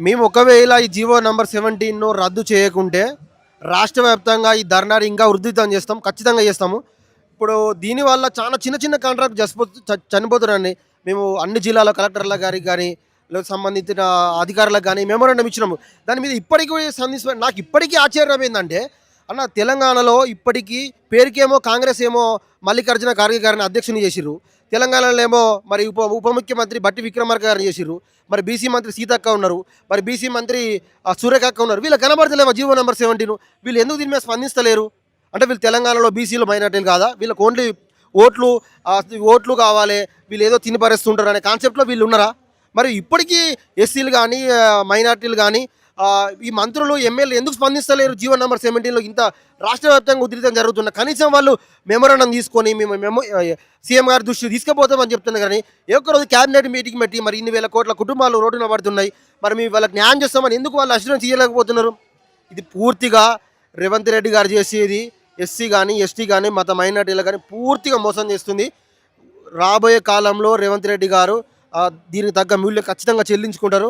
మేము ఒకవేళ ఈ జీవో నంబర్ 17 రద్దు చేయకుంటే రాష్ట్ర వ్యాప్తంగా ఈ ధర్నాని ఇంకా ఉధృతం చేస్తాం, ఖచ్చితంగా చేస్తాము. ఇప్పుడు దీనివల్ల చాలా చిన్న చిన్న కాంట్రాక్ట్ చనిపోతున్నారండి. మేము అన్ని జిల్లాల కలెక్టర్ల గారికి కానీ లేదా సంబంధించిన అధికారులకు కానీ మెమోరాండం ఇచ్చినాము. దాని మీద ఇప్పటికీ నాకు ఇప్పటికీ ఆశ్చర్యం ఏంటంటే అన్న, తెలంగాణలో ఇప్పటికీ పేరుకేమో కాంగ్రెస్ ఏమో మల్లికార్జున ఖార్గే గారిని అధ్యక్షుని చేసిర్రు. తెలంగాణలో ఏమో మరి ఉప ముఖ్యమంత్రి బట్టి విక్రమార్క గారిని చేసిర్రు. మరి బీసీ మంత్రి సీతక్క ఉన్నారు, మరి బీసీ మంత్రి సురేఖక్క ఉన్నారు. వీళ్ళు కనబడతలేమో జీవో నెంబర్ 17. వీళ్ళు ఎందుకు దీని మీద స్పందిస్తలేరు? అంటే వీళ్ళు తెలంగాణలో బీసీలు మైనార్టీలు కాదా? వీళ్ళకి ఓన్లీ ఓట్లు ఓట్లు కావాలి, వీళ్ళు ఏదో తిని పరిస్తుంటారు అనే కాన్సెప్ట్లో వీళ్ళు ఉన్నారా? మరి ఇప్పటికీ ఎస్సీలు కానీ మైనార్టీలు కానీ ఈ మంత్రులు ఎమ్మెల్యే ఎందుకు స్పందిస్తలేరు? జీవో నెంబర్ 17లో ఇంత రాష్ట్ర వ్యాప్తంగా ఉధృతం జరుగుతున్న కనీసం వాళ్ళు మెమోరాండం తీసుకొని మేము సీఎం గారి దృష్టి తీసుకుపోతామని చెప్తున్నారు. కానీ ఏ ఒక్కరోజు క్యాబినెట్ మీటింగ్ పెట్టి మరి ఇన్ని వేల కోట్ల కుటుంబాలు రోడ్డున పడుతున్నాయి, మరి మీ వాళ్ళకి న్యాయం చేస్తామని ఎందుకు వాళ్ళు అష్యూరెన్స్ ఇవ్వలేకపోతున్నారు? ఇది పూర్తిగా రేవంత్ రెడ్డి గారు చేసేది ఎస్సీ కానీ ఎస్టీ కానీ మత మైనార్టీలు కానీ పూర్తిగా మోసం చేస్తుంది. రాబోయే కాలంలో రేవంత్ రెడ్డి గారు దీనికి తగ్గ మూల్యం ఖచ్చితంగా చెల్లించుకుంటారు.